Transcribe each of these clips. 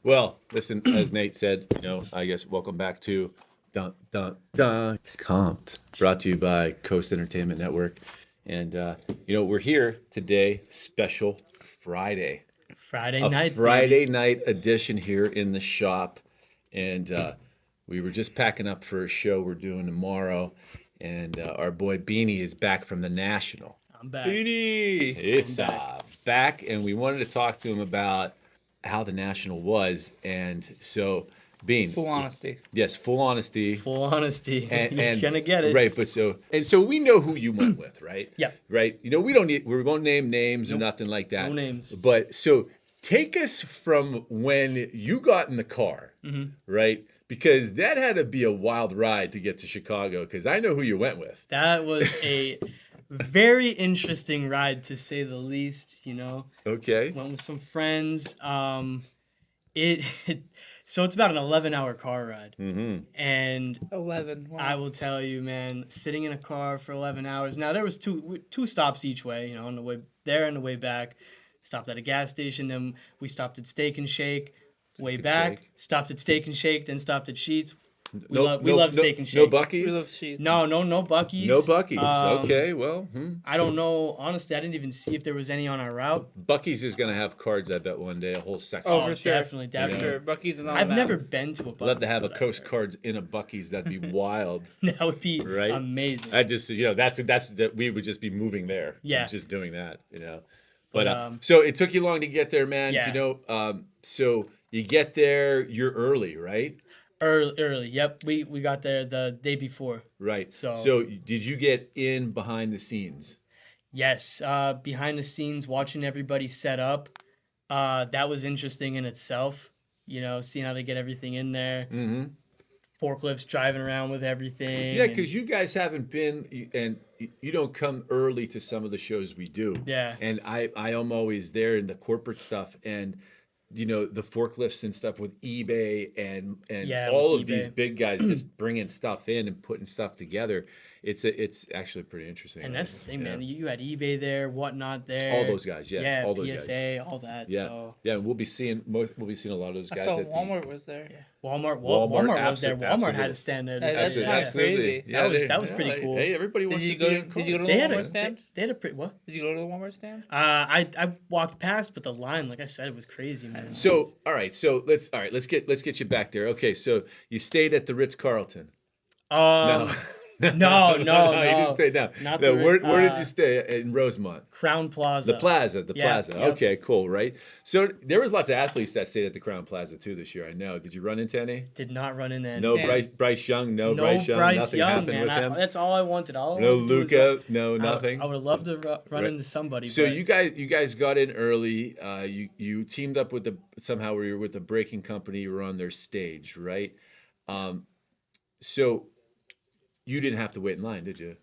Well, listen, as Nate said, I guess welcome back to Dun Dun Dun Comped, brought to you by Coast Entertainment Network. And we're here today, special Friday, Friday a nights, Friday baby. night edition here in the shop. And we were just packing up for a show we're doing tomorrow. And our boy Beanie is back from the National. I'm back. Beanie. It's back. back, and we wanted to talk to him about how the National was. And so, Bean, Full honesty. yes, full honesty, Full honesty. and, You're and gonna get it. right, but so we know who you went with, right? Yeah. Right. We won't name names or Nope. nothing like that. No names. But so take us from when you got in the car, right? Because that had to be a wild ride to get to Chicago. Because I know who you went with. That was a very interesting ride, to say the least. Okay. Went with some friends. It so it's about an 11-hour car ride, and 11. Wow. I will tell you, man, sitting in a car for 11 hours. Now there was two stops each way. On the way there and the way back. Stopped at a gas station, then we stopped at Steak and Shake. Way back, Shake. stopped at Steak and Shake, then stopped at Sheets. We No, love Steak and No Shake. Bucky's. We love sheets. No Bucky's. No Bucky's. Um, Okay, well, I don't know. Honestly, I didn't even see if there was any on our route. Bucky's is gonna have cards. I bet one day a whole section. Oh, Oh, for sure. definitely. For sure. Bucky's is on I've the map. never been to a Bucky's. Love to have a but I've Coast heard. Cards in a Bucky's. That'd be wild, That would be right? amazing. I just that's that we would just be moving there. Yeah. Just doing that. But But, so it took you long to get there, man. Yeah. So you get there. You're early, right? Early. Yep. We got there the day before. Right. So- Did you get in behind the scenes? Yes. Behind the scenes, watching everybody set up. That was interesting in itself. Seeing how they get everything in there. Mm-hmm. Forklifts driving around with everything. Yeah, and- because you guys haven't been, and you don't come early to some of the shows we do. Yeah. And I am always there in the corporate stuff, and the forklifts and stuff with eBay and Yeah, all with of these eBay. big guys just bringing stuff in and putting stuff together. It's actually pretty interesting. And right? that's the thing, Yeah. man. You had eBay there, whatnot there. All those guys, yeah, Yeah, all those PSA, all that. Yeah, So yeah. We'll be seeing a lot of those I guys. saw at the- Walmart was there. Walmart was there. Walmart absolutely. had a stand there. Hey, that's Absolutely, kinda absolutely. crazy. Yeah, That was pretty cool. Hey, everybody Did wants you to go? be in Did you go to cards. the They had Walmart a stand? they had a pretty what? Did you go to the Walmart stand? I walked past, but the line, like I said, it was crazy, man. So, all right. So let's get you back there. Okay. So you stayed at the Ritz Carlton. no, No, no, you didn't no. stay down. Not No, the where Ritz- did you stay in Rosemont? Crown Plaza. The Plaza. The Yeah, Plaza. yep. Okay, cool. Right. So there was lots of athletes that stayed at the Crown Plaza too this year. I know. Did you run into any? Did not run in any. No, Yeah. Bryce Young. No, No Bryce Young. Nothing Young, happened man. with him. That's all I wanted. All I No wanted to do was Luca. No, nothing. I would have loved to run Right. into somebody. So but you guys got in early. You teamed up with somehow we were with the breaking company. You were on their stage, right? So you didn't have to wait in line, did you?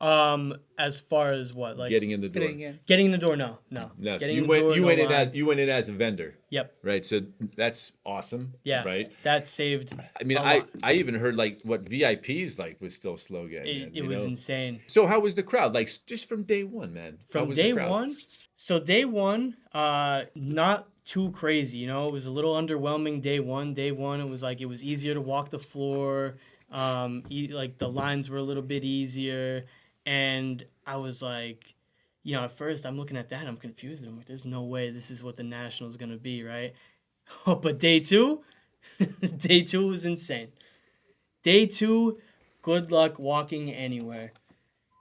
as far as what, like Getting in the door. Getting in. getting in the door? No. No, so Getting you in the went door, you no went in line. you went in as a vendor, Yep. right? So that's awesome. Yeah. Right. That saved. I mean, a I lot. even heard like what VIPs like was still slow getting in. It was insane. So how was the crowd? Like just from day one, man. How From was the day crowd? one. So day one, not too crazy. It was a little underwhelming. Day one, it was like it was easier to walk the floor. Like the lines were a little bit easier, and I was like, at first I'm looking at that, I'm confused. I'm like, there's no way this is what the National is gonna be, right? But day two, day two was insane. Day two, good luck walking anywhere.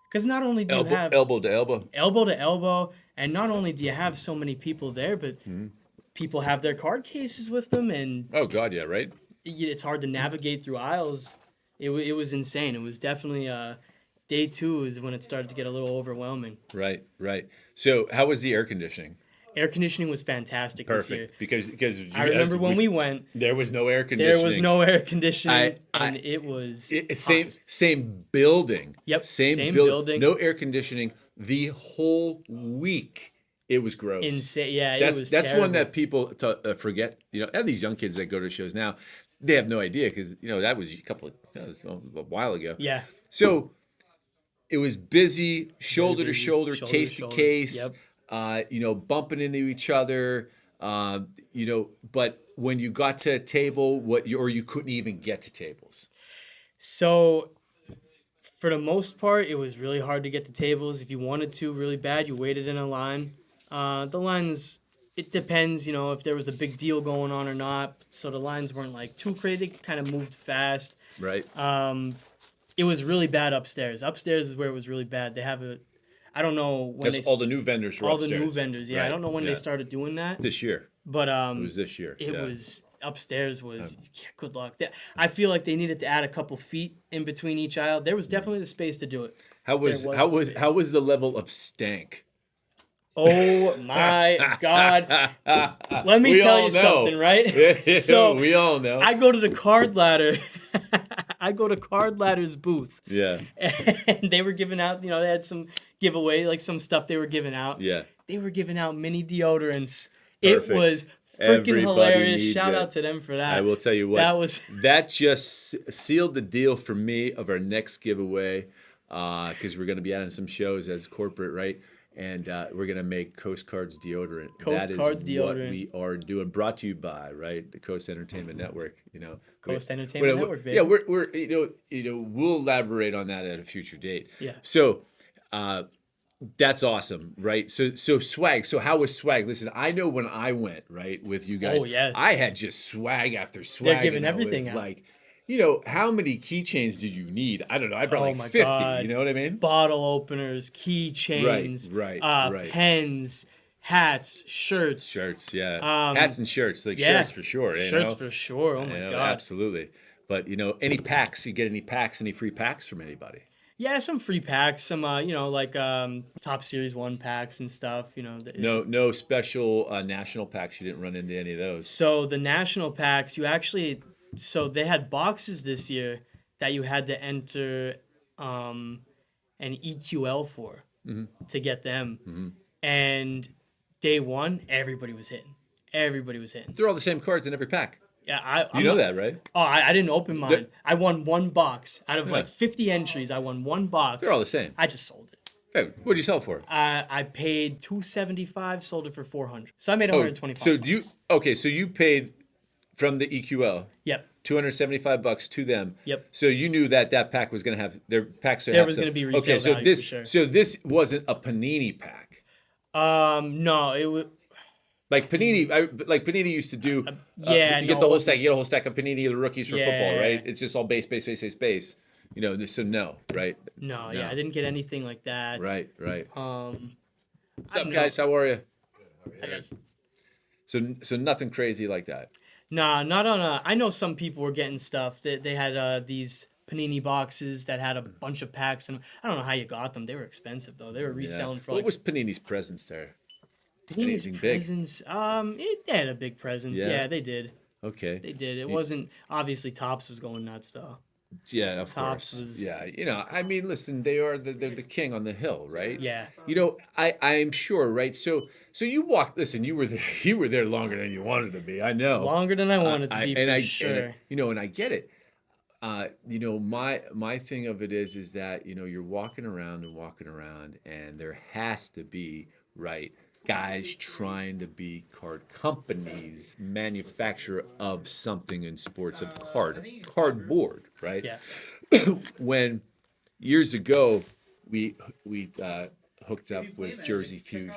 Because not only do you have Elbow to elbow. elbow to elbow, and not only do you have so many people there, but people have their card cases with them, and Oh God, yeah, right. it's hard to navigate through aisles. It was insane. It was definitely day two is when it started to get a little overwhelming. Right, right. So how was the air conditioning? Air conditioning was fantastic this year. Perfect, because I remember when we went, there was no air conditioning. there was no air conditioning, I- and it was Same hot. same building. Yep, Same, same building. building. No air conditioning the whole week. It was gross. Insane. Yeah, it That's was one terrible. that people forget. And these young kids that go to shows now, they have no idea because that was a while ago. Yeah. So it was busy, shoulder to busy, shoulder, shoulder case to to shoulder. case. Yep. Bumping into each other. But when you got to a table, or you couldn't even get to tables? So for the most part, it was really hard to get to tables. If you wanted to really bad, you waited in a line. The lines, it depends, if there was a big deal going on or not. So the lines weren't like too crazy. They kind of moved fast. Right. It was really bad upstairs. Upstairs is where it was really bad. They have I don't know when Because all the new vendors were all upstairs. the new vendors. Yeah, I Right, don't know when yeah. they started doing that. This year. But It was this year. It yeah. was upstairs was good luck. I feel like they needed to add a couple feet in between each aisle. There was definitely the space to do it. How was There how the was space. how was the level of stank? Oh my God! Let me We tell all you know. something, right? So we all know. I go to the card ladder. I go to Card Ladder's booth. Yeah. And they were giving out. They had some giveaway, like some stuff they were giving out. Yeah. They were giving out mini deodorants. Perfect. It was freaking Everybody hilarious. needs Shout it. out to them for that. I will tell you what. That just sealed the deal for me of our next giveaway, because we're going to be adding some shows as corporate, right? And we're going to make Coast Cards deodorant. Coast Cards what deodorant. we are doing. Brought to you by, right, the Coast Entertainment Network. Coast Entertainment Network, baby. Yeah, we're we'll elaborate on that at a future date. Yeah. So, that's awesome, right? So swag. So how was swag? Listen, I know when I went, right, with you guys, Oh, yeah. I had just swag after swag. They're giving and I was everything out. like, how many keychains did you need? I don't know. I brought Oh like my 50. God. You know what I mean? Bottle openers, keychains, Right. pens, hats, shirts. Shirts, yeah. Hats and shirts, like shirts for sure. Shirts for sure. Oh my God. Absolutely. But any packs? You get any packs? Any free packs from anybody? Yeah, some free packs, some like Top Series 1 packs and stuff. No special national packs. You didn't run into any of those. So the national packs, they had boxes this year that you had to enter an EQL for to get them. Mm-hmm. And day one, everybody was hitting. They're all the same cards in every pack. Yeah, You know that, right? Oh, I didn't open mine. They're- I won one box out of like 50 entries. I won one box. They're all the same. I just sold it. Hey, what'd you sell for? I paid $275, sold it for $400. So I made $125. So you paid from the EQL. Yep. $275 to them. Yep. So you knew that pack was going to have their packs. There was gonna be resale value for sure. So this wasn't a Panini pack. No, it was. Like Panini used to do. Yeah, you no, get the it whole stack. You get a whole stack of Panini of the rookies for football, Yeah. right? It's just all base. So no, right? No, yeah, I didn't get anything like that. Right. What's What's up, guys? How are you? I guess. So nothing crazy like that. Nah, not on a. I know some people were getting stuff. They had these Panini boxes that had a bunch of packs, and I don't know how you got them. They were expensive though. They were reselling for What like. was Panini's presence there? Panini's anything big? presence? They had a big presence. Yeah. Yeah, they did. Okay. They did. It wasn't obviously Topps was going nuts though. Yeah, of Topps course. was- Yeah, I mean, listen, they're the king on the hill, right? Yeah. I'm sure, right? So you walked. Listen, you were there. You were there longer than you wanted to be. I know. Longer than I wanted to be for sure. And I get it. My thing of it is that you're walking around, and there has to be, right, guys trying to be card companies, manufacturer of something in sports, of cardboard, right? Yeah. When years ago we hooked up with Jersey Fusion,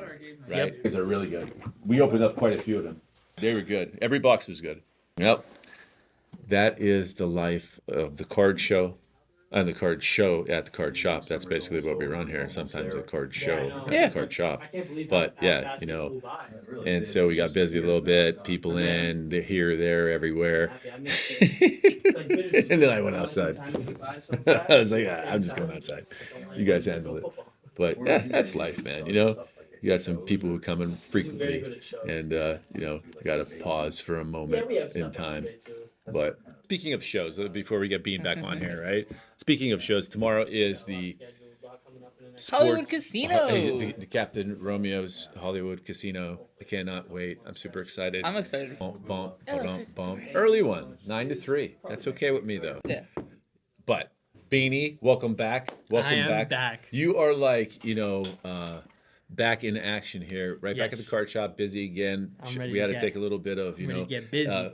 right? Yep. Because they're really good. We opened up quite a few of them. They were good. Every box was good. Yep. That is the life of the card show. And the card show at the card shop. That's basically what we run here. Sometimes a card show at the card shop. But yeah, and so we got busy a little bit. People in, they're here, there, everywhere. And then I went outside. I was like, I'm just going outside. You guys handle it. But yeah, that's life, man. You got some people who come in frequently, and got to pause for a moment in time. But speaking of shows, before we get Bean back on here, right? Speaking of shows, tomorrow is the Hollywood Casino. The Captain Romeo's Hollywood Casino. I cannot wait. I'm super excited. I'm excited. Early one, 9 to 3. That's okay with me though. Yeah. But Beanie, welcome back. Welcome I am back. You are like, back in action here, right back at the Yes. card shop, busy again. I'm ready We to had to get- take a little bit of, I'm ready to get busy.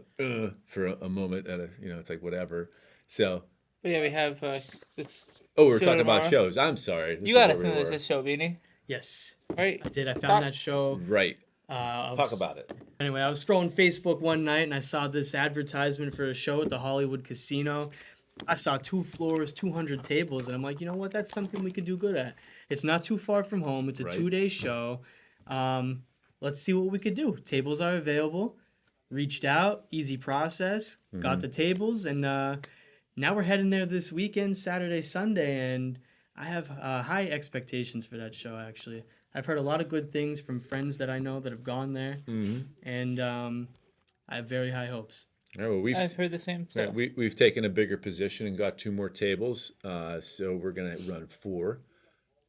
for a moment. It's like whatever. So, But yeah, we have this. we're show talking about tomorrow. shows. I'm sorry. This You is got where us we into were. this show, Beanie. Yes, Right? I did. I found Talk- that show. Right. I Talk was- about it. Anyway, I was scrolling Facebook one night and I saw this advertisement for a show at the Hollywood Casino. I saw 2 floors, 200 tables, and I'm like, you know what? That's something we could do good at. It's not too far from home. It's a Right. 2-day show. Let's see what we could do. Tables are available. Reached out, easy process. Got the tables, and now we're heading there this weekend, Saturday, Sunday, and I have high expectations for that show. Actually, I've heard a lot of good things from friends that I know that have gone there, and I have very high hopes. All right, well, I've heard the same stuff. we've taken a bigger position and got 2 more tables. So we're gonna run 4,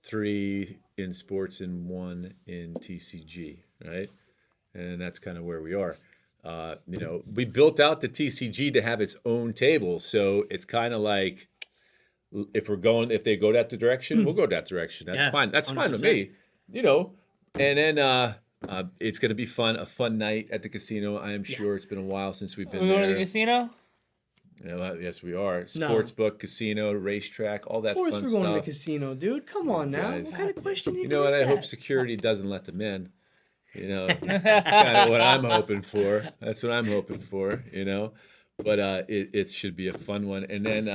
3 in sports and 1 in TCG, right? And that's kind of where we are. We built out the TCG to have its own table, so it's kind of like if they go that direction, we'll go that direction. That's Yeah, fine. That's fine with me. And then it's gonna be a fun night at the casino. I am sure it's been a while since we've been we going to there. the casino? Yes, we are. Sportsbook, casino, racetrack, all that Of course, fun we're going to the stuff. casino, dude. Come on now. guys. What kind of question You know what? is I that? hope security doesn't let them in. That's kind of what I'm hoping for. That's what I'm hoping for. But it should be a fun one. And then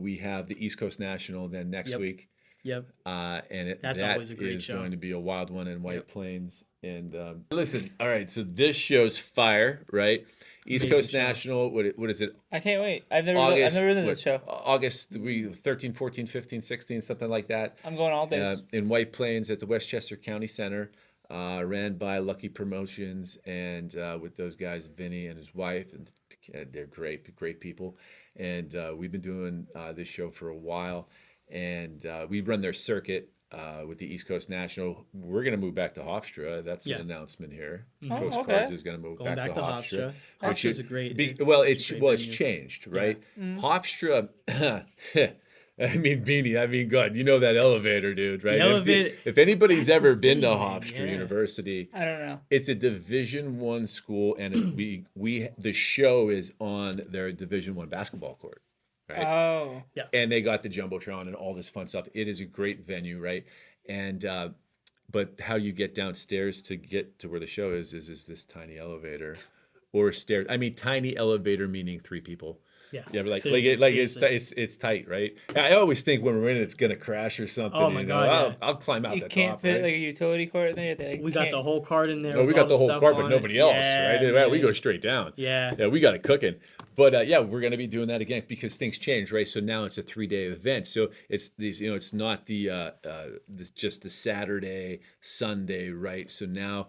we have the East Coast National then next Yep. week. Yep. And That's that always a great is show. going to be a wild one in White Plains. And listen, all right. So this show's fire, right? East Amazing Coast show. National. What is it? I can't wait. I've never August. been to this show. August 13, 14, 15, 16, something like that. I'm going all days. In White Plains at the Westchester County Center, ran by Lucky Promotions and with those guys, Vinny and his wife, and they're great people. And we've been doing this show for a while, and we run their circuit with the East Coast National. We're going to move back to Hofstra. That's an announcement here. Oh, Coast okay. Cards is going to move Going back to Hofstra. which Hofstra's is a great. it's a great venue. changed, right? Hofstra. I mean, Beanie. I mean, God, you know that elevator, dude, right? The elevator- If anybody's That's ever the been to thing, man, Hofstra yeah. University, I don't know. it's a Division I school, and the show is on their Division I basketball court, right? Oh. And they got the jumbotron and all this fun stuff. It is a great venue, right? And but how you get downstairs to get to where the show is this tiny elevator or stairs. I mean, tiny elevator meaning 3 people. Yeah. Yeah, but Seriously. it's tight, right? I always think when we're in it, it's gonna crash or something. Oh my God, yeah. I'll climb out You the can't top. fit right? like a utility cart in there. We got the whole card in there. No, we with got all the whole stuff card, but on nobody it. else, Yeah, right? man. We go straight down. Yeah. We got it cooking. But we're gonna be doing that again because things change, right? So now it's a 3-day event. So it's these, it's not just the Saturday, Sunday, right? So now.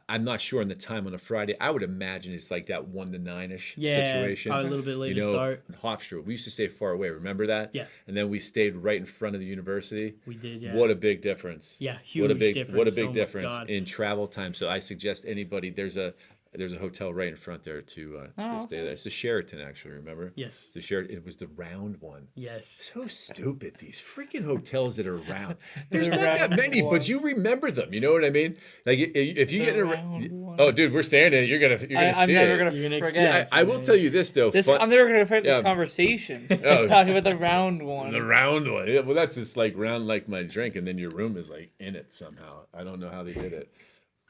I'm not sure on the time on a Friday. I would imagine it's like that 1 to 9-ish situation. Probably a little bit later start. Hofstra, we used to stay far away. Remember that? Yeah. And then we stayed right in front of the university. We did, yeah. What a big difference. Yeah, What a huge big difference. Oh my difference God. in travel time. So I suggest anybody. There's a hotel right in front there to stay there. It's the Sheraton, actually. Remember? Yes. The Sheraton. It was the round one. Yes. So stupid. These freaking hotels that are round. There's The not that round many, one. but you remember them. You know what I mean? Like if you The get in a round one. oh, dude, we're staying in it. You're gonna see I'm never it. gonna You're gonna forget. experience I will tell you this though. I'm never gonna forget Yeah. this conversation. Oh. It's talking about the round one. The round one. Yeah, well, that's just like round like my drink, and then your room is like in it somehow. I don't know how they did it.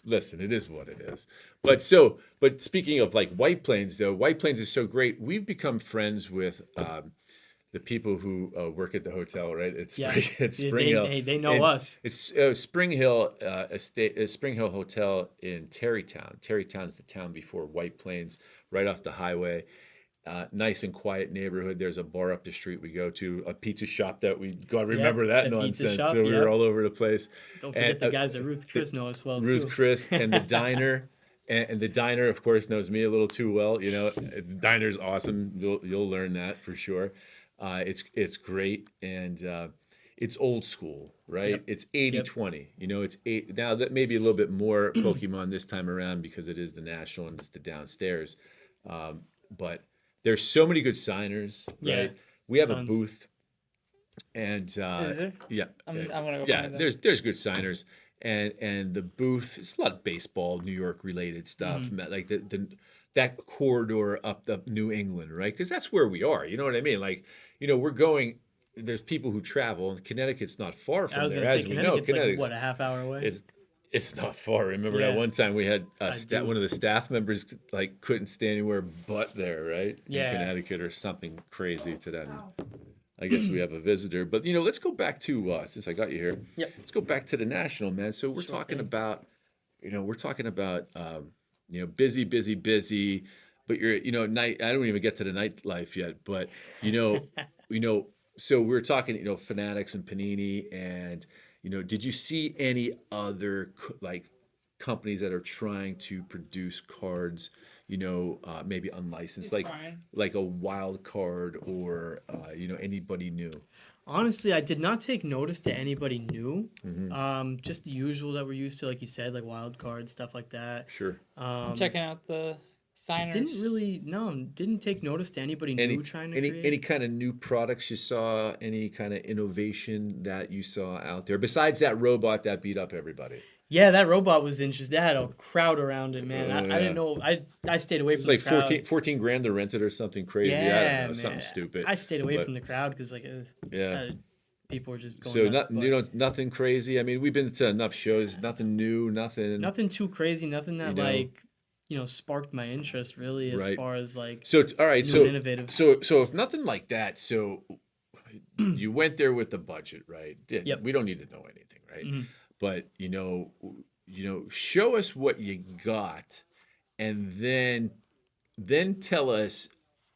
Listen, it is what it is. But speaking of like White Plains, though, White Plains is so great. We've become friends with the people who work at the hotel, right? It's Yeah. Spring Hill. They know us. It's Spring Hill Spring Hill Hotel in Terrytown. Terrytown's the town before White Plains, right off the highway. Nice and quiet neighborhood. There's a bar up the street we go to, a pizza shop that we got to remember that the pizza nonsense. shop, So we yep. were all over the place. Don't forget And, the guys at Ruth Chris know us well Ruth too. Chris and the diner. And the diner, of course, knows me a little too well. The diner's awesome. You'll learn that for sure. It's great, and it's old school, right? Yep. It's 80-20. It's now that maybe a little bit more Pokemon this time around because it is the national and it's the downstairs. But there's so many good signers, right? Yeah, We have a tons. booth, and Is there? yeah, I'm gonna go yeah. find them. There's good signers, and the booth. It's a lot of baseball, New York related stuff, Mm-hmm. like the that corridor up New England, right? Because that's where we are. You know what I mean? Like, we're going. There's people who travel, and Connecticut's not far I from was there, gonna say as we know. Connecticut's like Connecticut's what, a half hour away? it's not far. Remember that Yeah, one time we had I do. one of the staff members like couldn't stay anywhere but there, right? In Yeah. Connecticut or something crazy to that. I guess we have a visitor, but let's go back to since I got you here. Yep. Let's go back to the national, man. So we're Sure talking thing. about, busy, busy, busy, but you're, night. I don't even get to the nightlife yet, but you know. So we're talking, Fanatics and Panini, and did you see any other like companies that are trying to produce cards, maybe unlicensed, It's like fine. a wild card or anybody new? Honestly, I did not take notice to anybody new. Mm-hmm. Just the usual that we're used to, like you said, like wild card stuff like that. Sure. I'm checking out the signers. Didn't take notice to anybody Any new trying to any create. any kind of new products you saw? Any kind of innovation that you saw out there besides that robot that beat up everybody? Yeah, that robot was interesting. They had a crowd around it, man. I Yeah. didn't know. I stayed away It was from like the crowd. 14 grand to rent it or something crazy. I don't Yeah, know, something man. stupid. I stayed away But from the crowd because yeah. people were just going So nuts. But nothing crazy. I mean, we've been to enough shows. Nothing new. nothing too crazy. Nothing that You know. like sparked my interest really as Right. far as like So all right. new So and innovative. so if nothing like that. So you went there with the budget, right? Yep. We don't need to know anything, right? Mhm. But show us what you got, and then tell us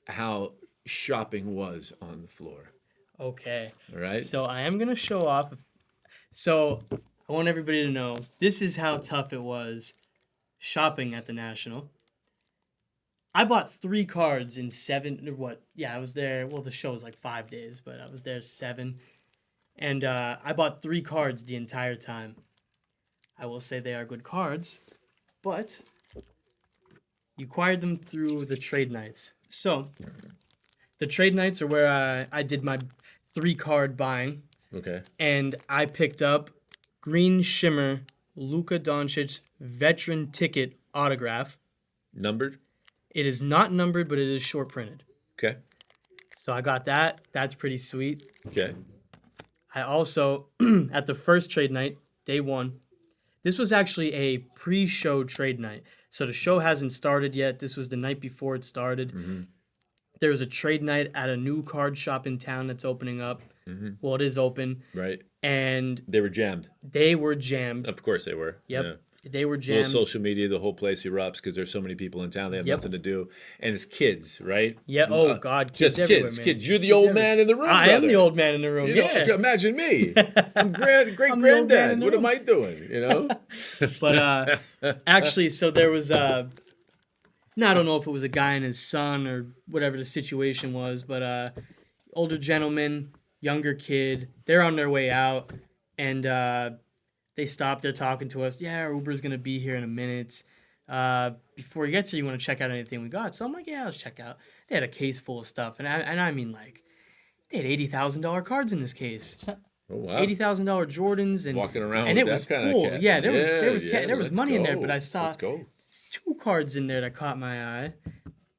how shopping was on the floor. Okay. All right. So I am gonna show off. So I want everybody to know this is how tough it was shopping at the National. I bought 3 cards in 7 or what? Yeah, I was there. Well, the show was like 5 days, but I was there 7, and I bought 3 cards the entire time. I will say they are good cards, but you acquired them through the trade nights. So the trade nights are where I did my 3 card buying. Okay. And I picked up Green Shimmer Luka Doncic veteran ticket autograph. Numbered. It is not numbered, but it is short printed. Okay. So I got that. That's pretty sweet. Okay. I also, at the first trade night, day 1, this was actually a pre-show trade night. So the show hasn't started yet. This was the night before it started. Mm-hmm. There was a trade night at a new card shop in town that's opening up. Mm-hmm. Well, it is open. Right. And They were jammed. they were jammed. Of course they were. Yep. Yeah. They were Little jammed. social media, the whole place erupts because there's so many people in town. They have Yep. nothing to do, and it's kids, right? Yeah. Oh God. Just Kids everywhere, kids. man. Kids. You're the Kids old everywhere. man in the room. I am the brother. old man in the room. You know, Yeah. imagine me. I'm great I'm the old man granddad. in the What am room. I doing? You know. But actually, so there was now I don't know if it was a guy and his son or whatever the situation was, but older gentleman, younger kid, they're on their way out, and they stopped. They're talking to us. Yeah, our Uber's gonna be here in a minute. Before he gets here, you want to check out anything we got? So I'm like, yeah, let's check out. They had a case full of stuff, and I mean like, they had $80,000 cards in this case. Oh wow. $80,000 Jordans and Walking around and with it that was kind of full. cat. Yeah, there was let's money in there, go. but I saw Let's go. 2 cards in there that caught my eye,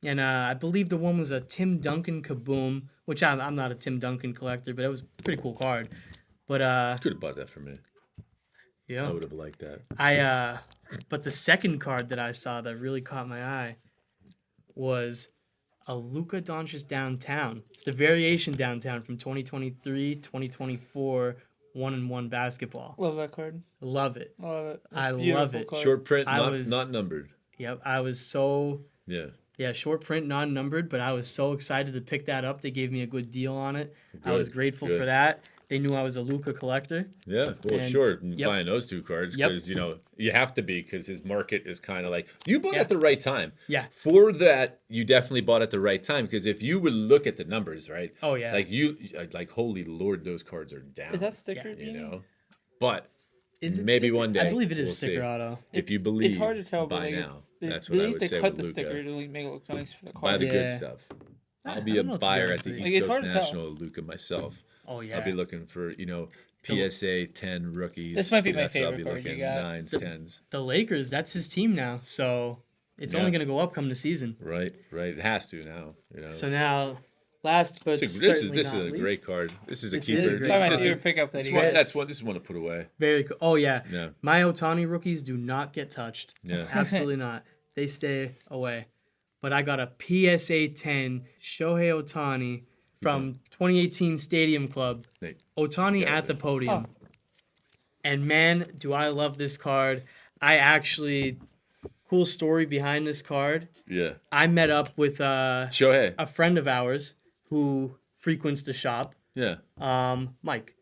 and I believe the one was a Tim Duncan Kaboom, which I'm not a Tim Duncan collector, but it was a pretty cool card. But Could have bought that for me. I yeah, would have liked that. but the second card that I saw that really caught my eye was a Luka Doncic downtown. It's the variation downtown from 2023, 2024, 1-and-1 basketball. Love that card. Love it. Love it. I It's a love beautiful it. card. Short print, I not was- not numbered. Yep, I was so Yeah. short print, non-numbered, but I was so excited to pick that up. They gave me a good deal on it. I was Good, grateful good. for that. They knew I was a Luka collector. Yeah, well, And- sure. yep. Buying those 2 cards Yep. because you have to be because his market is kind of like you bought Yeah. at the right time. Yeah. For that, you definitely bought at the right time because if you would look at the numbers, right? Oh yeah. Like holy lord, those cards are down. Is that sticker? Yeah. you Beanie? know? But Is it maybe sticker? one day I believe it is we'll sticker see. auto. If you It's believe, hard to tell, but buy like now. they That's at what I least would they say cut with the Luka. sticker to like, make it look nice for the Buy card. the Yeah. good stuff. I I'll be don't a know what to be buyer honest at the with you. East Like, it's Coast hard to tell. National Luka myself. Oh yeah. I'll be looking for PSA 10 rookies. This might be my That's what I'll favorite be card you looking, got. 9s, 10s. The Lakers, that's his team now. So it's only Yeah. going to go up come the season. Right. It has to now. So now, last but this certainly is not a least, great card. This is a This keeper. is a It's great probably my card. favorite pickup that This you one, guys. this is one to put away. Very cool. Oh, yeah. Yeah. My Otani rookies do not get touched. Yeah. Absolutely not. They stay away. But I got a PSA 10 Shohei Otani from 2018 Stadium Club. Nate, Otani got at it. the podium. And man, do I love this card. I actually, cool story behind this card. Yeah. I met up with Shohei. a friend of ours who frequents the shop, Yeah. Mike.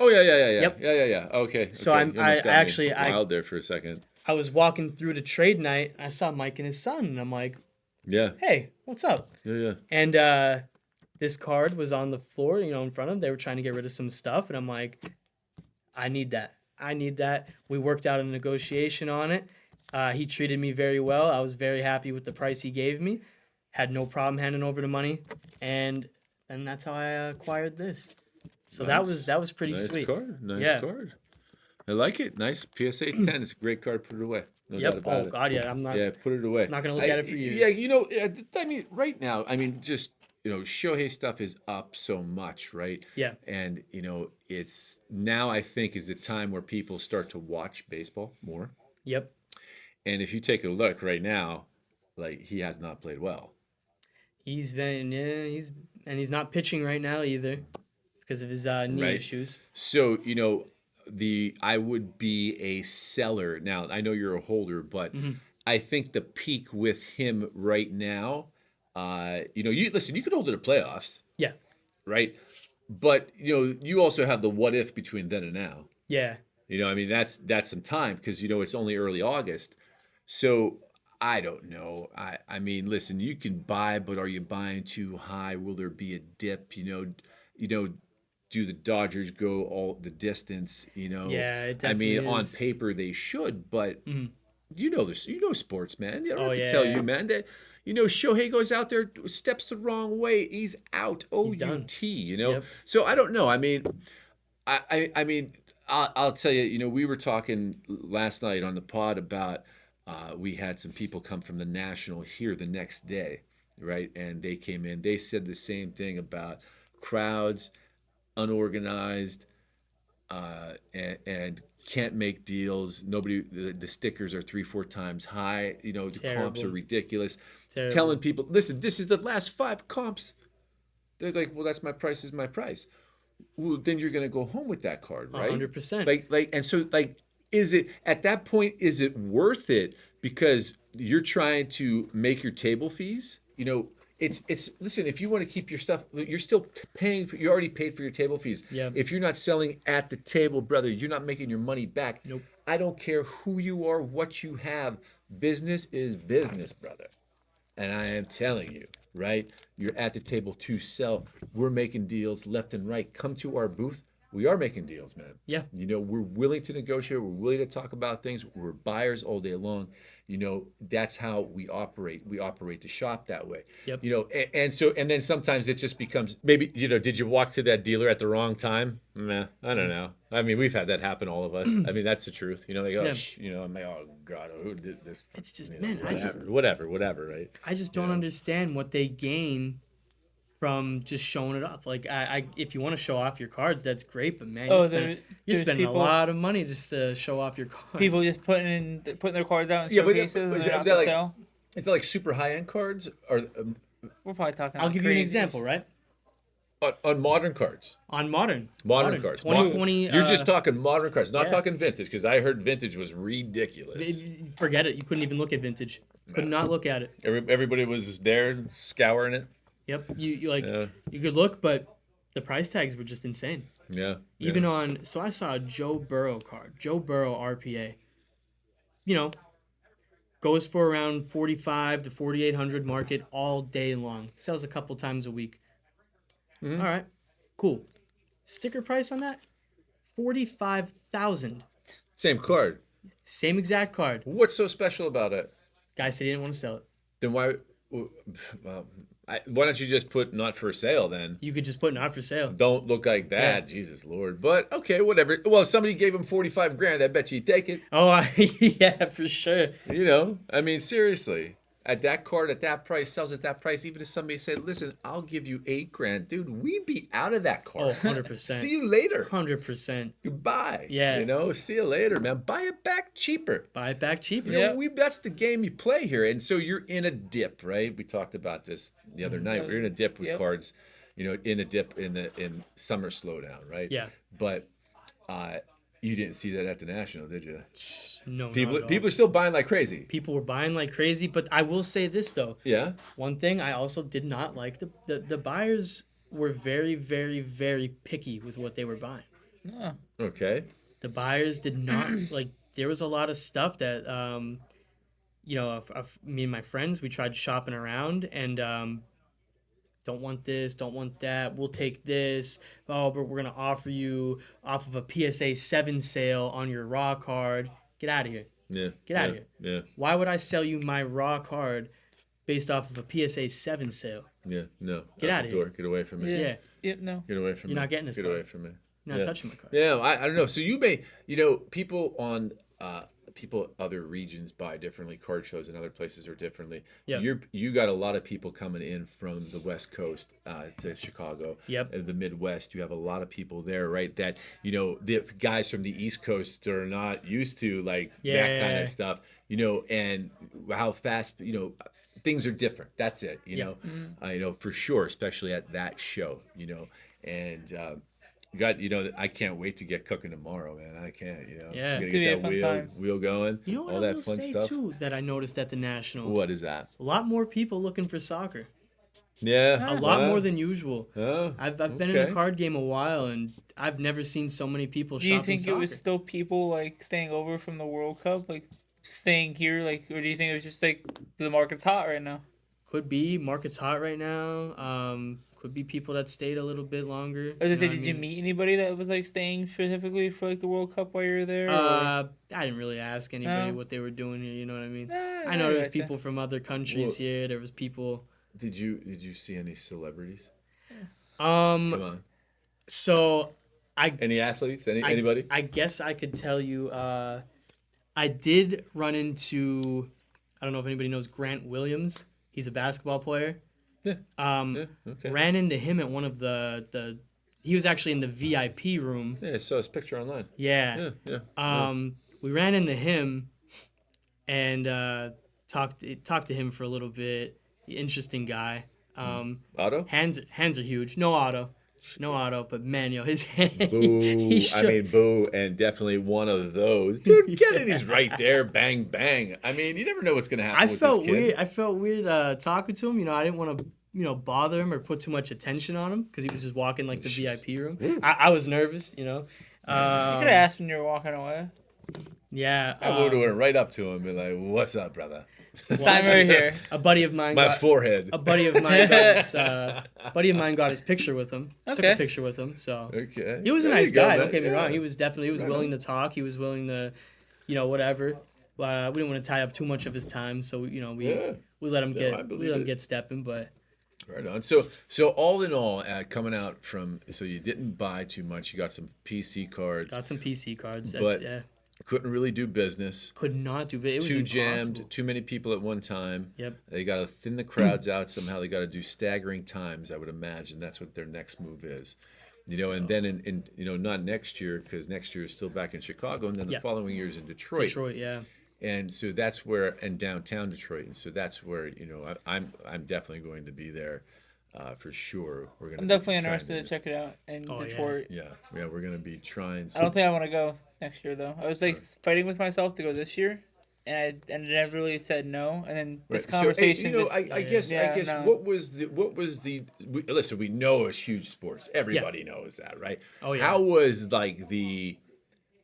Oh yeah. Yep. Yeah. Okay. So okay. I'm- You almost I got me actually- wild there for a second. I was walking through the trade night. I saw Mike and his son, and I'm like, Yeah. hey, what's up? Yeah. And this card was on the floor, in front of them. They were trying to get rid of some stuff, and I'm like, I need that. We worked out a negotiation on it. He treated me very well. I was very happy with the price he gave me. Had no problem handing over the money, and that's how I acquired this. So Nice. that was pretty Nice sweet. card. Nice Yeah. card. I like it. Nice PSA 10. It's a great card. Put it away. No doubt Yep. about Oh it. God, yeah. I'm not. Yeah, put it away. Not gonna look at it for years. Yeah, I mean, right now, just Shohei stuff is up so much, right? Yeah. And it's now I think is the time where people start to watch baseball more. Yep. And if you take a look right now, like he has not played well. He's he's not pitching right now either because of his knee Right. issues. So I would be a seller now. I know you're a holder, but I think the peak with him right now. You listen. You could hold it at playoffs, Yeah. right? But you also have the what if between then and now. Yeah. I mean that's some time because it's only early August. So I don't know. I mean, listen, you can buy, but are you buying too high? Will there be a dip? Do the Dodgers go all the distance? Yeah, it I mean, definitely on is. paper they should, but this. Sports, man. I don't Oh, have to tell yeah. you, man. That Shohei goes out there, steps the wrong way, he's out. done. OUT. Yep. So I don't know. I mean, I mean, I'll tell you. We were talking last night on the pod about. We had some people come from the National here the next day, right? And they came in. They said the same thing about crowds, unorganized, and can't make deals. Nobody. The stickers are 3-4 times high. The comps Terrible. are ridiculous. Terrible. Telling people, listen, this is the last 5 comps. They're like, well, that's my price. Is my price. Well, then you're gonna go home with that card, right? 100%. And so is it at that point? Is it worth it because you're trying to make your table fees? It's listen. If you want to keep your stuff, you're still paying for. You already paid for your table fees. Yeah. If you're not selling at the table, brother, you're not making your money back. Nope. I don't care who you are, what you have. Business is business, brother. And I am telling you, right? You're at the table to sell. We're making deals left and right. Come to our booth. We are making deals, man. Yeah. We're willing to negotiate. We're willing to talk about things. We're buyers all day long. That's how we operate. We operate the shop that way. Yep. And then sometimes it just becomes maybe, did you walk to that dealer at the wrong time? Meh, I don't know. I mean, we've had that happen, all of us. I mean, that's the truth. They go, Yeah. I'm like, oh God, who did this? It's just, man, whatever, right? I just don't understand what they gain from just showing it off. Like, if you want to show off your cards, that's great. But man, you're there's spending people- a lot of money just to show off your cards. People just putting their cards out in Yeah, but showcases and is they're that out for like- sale. It's not like super high end cards or We're probably talking. I'll like give you an crazy. example, right? on modern cards. On modern Cards. 2020. You're just talking modern cards, not yeah. talking vintage, because I heard vintage was ridiculous. Forget it. You couldn't even look at vintage. Could not look at it. Everybody was there scouring it. Yep. You like Yeah. you could look, but the price tags were just insane. Yeah. Even yeah. on, so I saw a Joe Burrow card, Joe Burrow RPA. Goes for around 45 to 4,800 market all day long. Sells a couple times a week. All right, cool. Sticker price on that, 45,000. Same card. Same exact card. What's so special about it? Guy said he didn't want to sell it. Then why? Well, why don't you just put not for sale then? You could just put not for sale. Don't look like that, Yeah. Jesus Lord. But okay, whatever. Well, if somebody gave him 45 grand, I bet you'd take it. Oh, yeah, for sure. You know, I mean, seriously. At that card, at that price, sells at that price. Even if somebody said, listen, I'll give you 8 grand, dude, we'd be out of that Oh, card. 100%. See you later. 100%. Goodbye. Yeah. You know, see you later, man. Buy it back cheaper. Buy it back cheaper. You know, Yeah. that's the game you play here. And so you're in a dip, right? We talked about this the other night. We're in a dip with Yep. cards, you know, in a dip in summer slowdown, right? Yeah. But you didn't see that at the National, did you? No, People not at all. people are still buying like crazy. People were buying like crazy, but I will say this though. Yeah. One thing I also did not like, the buyers were very, very, very picky with what they were buying. Yeah. Okay. The buyers did not like. There was a lot of stuff that you know, of me and my friends, we tried shopping around and don't want this, don't want that. We'll take this. Oh, but we're gonna offer you off of a PSA 7 sale on your raw card. Get out of here. Yeah. Get outta here. Yeah. Why would I sell you my raw card based off of a PSA 7 sale? Yeah. No. Get Out outta the here. door. Get away from me. Yeah, Yep. No. Get away from me. You're not getting this Get card. away from me. you're not Yeah. touching my card. Yeah, I don't know. So you may, you know, people on people other regions buy differently. Card shows and other places are differently. Yeah. You got a lot of people coming in from the West Coast to Chicago. Yep. The Midwest. You have a lot of people there, right? That you know the guys from the East Coast are not used to like that kind Yeah. of stuff. You know, and how fast you know. Things are different. That's it. You Yeah. know, you know for sure, especially at that show. You know, and you know, I can't wait to get cooking tomorrow, man. I can't. You know, Yeah. Gotta It's gonna get be a that fun time. wheel going. You know what all I that will fun say stuff. too that I noticed at the National? What is that? A lot more people looking for soccer. Yeah, A lot more than usual. Oh, I've been in okay. the card game a while, and I've never seen so many people Do you shopping think soccer. it was still people like staying over from the World Cup, like staying here, like, or do you think it was just like the market's hot right now? Could be market's hot right now. Could be people that stayed a little bit longer. I was gonna say, know what did I you mean? meet anybody that was like staying specifically for like the World Cup while you were there? or- I didn't really ask anybody No? what they were doing here. You know what I mean? Nah, I know there was gotcha. people from other countries Well- here. There was people. Did you see any celebrities? Um. Come on, So I any athletes? Anybody? I guess I could tell you. I did run into. I don't know if anybody knows Grant Williams. He's a basketball player. Yeah. Um. Yeah, okay. Ran into him at one of the. He was actually in the VIP room. Yeah, I saw his picture online. Yeah. Yeah. We ran into him, and talked to him for a little bit. Interesting guy. Otto. Hands are huge. No auto, but man, yo, his hand. Boo! he I mean, boo, and definitely one of those. Dude, Kennedy's right there. Bang, bang. I mean, you never know what's gonna happen I with felt this kid. weird. I felt weird talking to him. You know, I didn't want to, bother him or put too much attention on him because he was just walking like the VIP room. I was nervous. You know. You could have asked when you were walking away. Yeah. I would have went right up to him and be like, "What's up, brother?" Sign right here. A buddy of mine. My forehead. A buddy of mine got his picture with him. Took Okay. a picture with him. So Okay. he was a There nice you go, guy. man. Don't get me Yeah. wrong. He was Right willing on. to talk. He was willing to, whatever. We didn't want to tie up too much of his time, so we Yeah. let him No, I believe it. get stepping. But Right on. So all in all, coming out from, so you didn't buy too much. You got some PC cards. got some PC cards. That's, But yeah, couldn't really do business. could not do. But it was Too impossible. jammed. Too many people at one time. Yep. They got to thin the crowds out somehow. They got to do staggering times. I would imagine that's what their next move is. And then in not next year because next year is still back in Chicago, and then the Yeah. following year is in Detroit. Detroit, yeah. And so that's where, and downtown Detroit, and so that's where I'm definitely going to be there, for sure. We're gonna I'm be definitely trying interested to check it out in Oh, yeah. Detroit. Yeah, we're gonna be trying. I don't think I want to go next year though. I was like fighting with myself to go this year, and I never really said no. And then this conversation just I guess no. what was the listen? We know it's huge sports. Everybody knows that, right? Oh, yeah. How was like the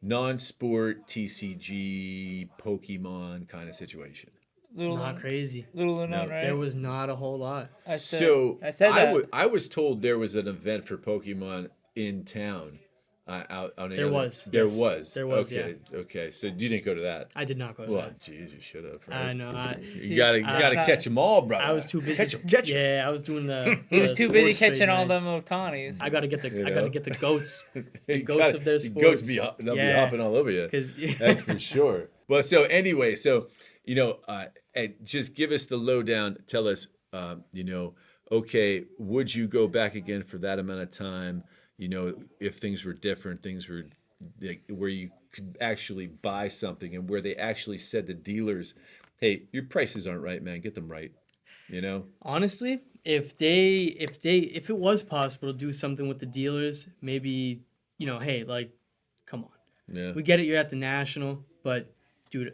non-sport TCG Pokemon kind of situation? little Not crazy. little unknown, No, right? There was not a whole lot. I said, So I said that. I was told there was an event for Pokemon in town out on the There other? was, There yes. was. There was, Okay. Okay. So you didn't go to that. I did not go to Well, that. jeez, you should have. I Right? know. You gotta not- catch them all, brother. I was too busy. Catch 'em, catch 'em. Yeah, I was doing the. He was too busy sports trade catching all nights. them Otanis. I gotta get the. You I gotta know? get the goats. The You goats gotta- of their the sports. goats they'll be Yeah. hopping all over you. Because That's for sure. Well, so anyway, so and just give us the lowdown. Tell us, okay, would you go back again for that amount of time? If things were different, things were like, where you could actually buy something, and where they actually said to dealers, "Hey, your prices aren't right, man. Get them right." honestly, if it was possible to do something with the dealers, maybe hey, like, come on. Yeah. We get it, you're at the National, but dude,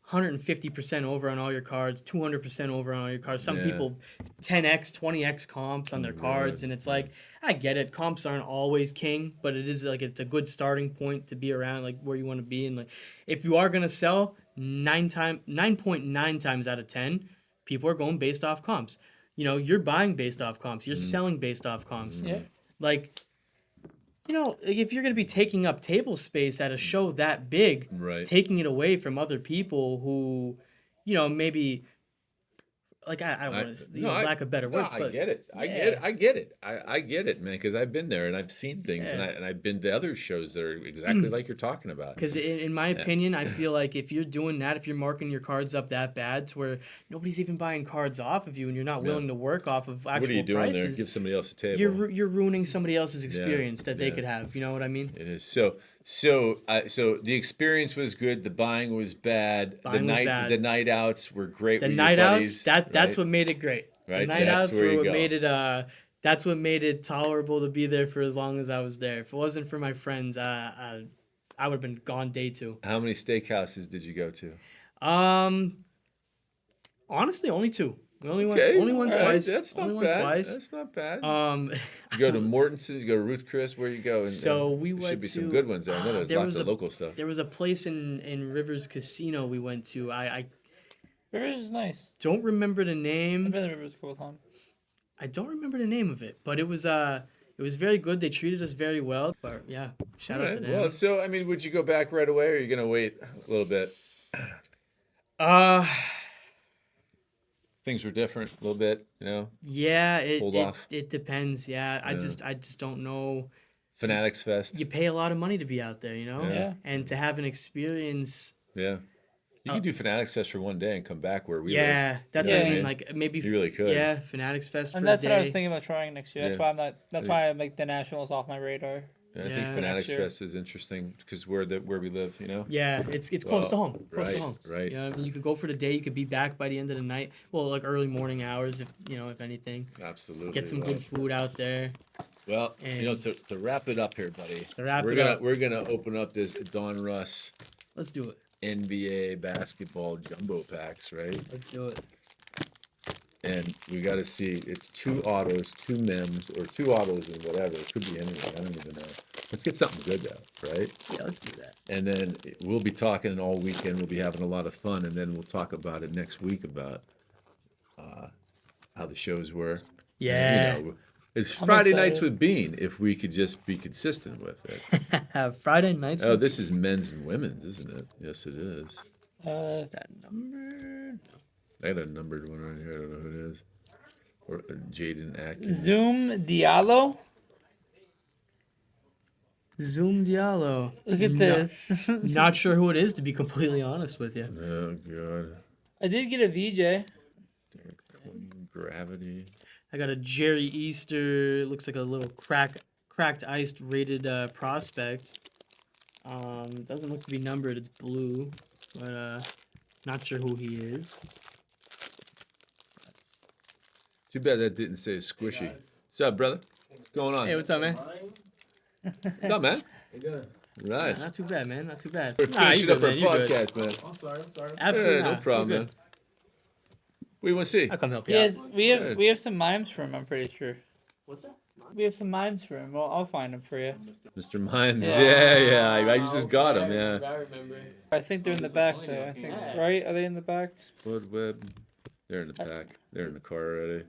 150% over on all your cards, 200% over on all your cards. Some Yeah. people 10x, 20x comps on their cards, and it's like, I get it. Comps aren't always king, but it is like it's a good starting point to be around, like where you want to be. And like, if you are gonna sell, 9.9 times out of 10, people are going based off comps. You're buying based off comps. You're selling based off comps. Yeah. Like, if you're going to be taking up table space at a show that big, Right. taking it away from other people who, maybe, like, I don't want to, lack of better words, I but get it. I yeah. get it. I get it. I get it, man. Because I've been there and I've seen things, Yeah. and I've been to other shows that are exactly like you're talking about. Because in my opinion, I feel like if you're doing that, if you're marking your cards up that bad to where nobody's even buying cards off of you and you're not willing to work off of actual What are you doing there? prices, Give somebody else a table. you're ruining somebody else's experience that they yeah. could have. You know what I mean? It is so the experience was good. The buying was bad. Buying was bad. The night outs were great. The with night your outs, buddies, that's right? what made it great. Right, The night that's outs where were you what go. made it that's what made it tolerable to be there for as long as I was there. If it wasn't for my friends, I would have been gone day 2. How many steakhouses did you go to? Honestly, only 2. We only Okay, went all right, twice. That's not only went bad. twice. That's not bad. You go to Mortensen's, you go to Ruth Chris, where you go? And, So and we there went should be some to- good ones there. I know there's there lots was of a- local stuff. There was a place in Rivers Casino we went to. I Rivers is nice. don't remember the I've name. been to Rivers a couple times. I don't remember the name of it, but it was very good. They treated us very well. But yeah, shout out to them. Well, so I mean, would you go back right away, or are you gonna wait a little bit? Things were different a little bit, Yeah, Hold off. it depends. Yeah, I just don't know. Fanatics Fest. You pay a lot of money to be out there, Yeah. and to have an experience. Yeah. You could do Fanatics Fest for one day and come back where we live. Yeah, that's You know what what I I mean. mean? Like maybe. You really could. Yeah, Fanatics Fest for And a that's what I was day. thinking about trying next year. That's Yeah. why I'm not. That's why I'm like the Nationals off my radar. And I Yeah. think Fanatics Next year. Fest is interesting because where we live, Yeah, it's close to Well, home. Close to right, home. right. Yeah, you could go for the day. You could be back by the end of the night. Well, like early morning hours, if anything. Absolutely. Get some well, good food out there. Well, And- to wrap it up here, buddy. We're We're gonna open up this Don Russ Let's do it. NBA basketball jumbo packs, right? Let's do it. And we got to see it's 2 autos, 2 mems, or 2 autos and whatever. It could be anything. I don't even know. Let's get something good though, right? Yeah, let's do that. And then we'll be talking all weekend. We'll be having a lot of fun, and then we'll talk about it next week about how the shows were. Yeah. And, it's I'm Friday nights excited. with Bean if we could just be consistent with it. Friday nights. Oh, this is men's and women's, isn't it? Yes, it is. That number. I got a numbered one right here. I don't know who it is. Or Jaden Atkins. Zoom Diallo. Zoom Diallo. Look at this. Not sure who it is, to be completely honest with you. Oh God. I did get a VJ. Gravity. I got a Jerry Easter. Looks like a little cracked iced rated prospect. Doesn't look to be numbered. It's blue, but not sure who he is. Too bad that didn't say squishy. What's up, brother? What's going on? Hey, what's up, man? What's up, man? Right. Not too bad, man. Not too bad. We're finishing up our man. You're good. podcast, man. I'm sorry. Absolutely Yeah, no not. problem, You're man. good. What do you want to see? I'll come help you out. Yes, we have Good. we have some mimes for him. I'm pretty sure. What's that? We have some mimes for him. I'll find them for you. Mr. Mimes. Yeah. Yeah. I just got him. Yeah. I remember. I think they're in the back though. I think Yeah. right? Are they in the back? Spud web. They're in the pack. They're in the car already.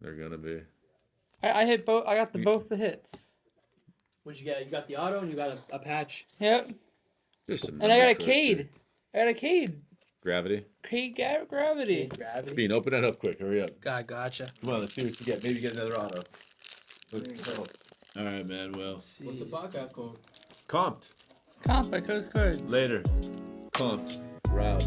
They're gonna be. I hit both. I got both the hits. What'd you get? You got the auto and you got a patch. Yep. There's some. And I got a number quotes here. Cade. I got a Cade. Gravity. Cade Gravity. Gravity. Bean, open that up quick. Hurry up. Gotcha. Come on, let's see what you get. Maybe get another auto. Let's go. All right, man. Well, See. What's the podcast called? comped Comp by Coast Cards. later. Comped. We're out.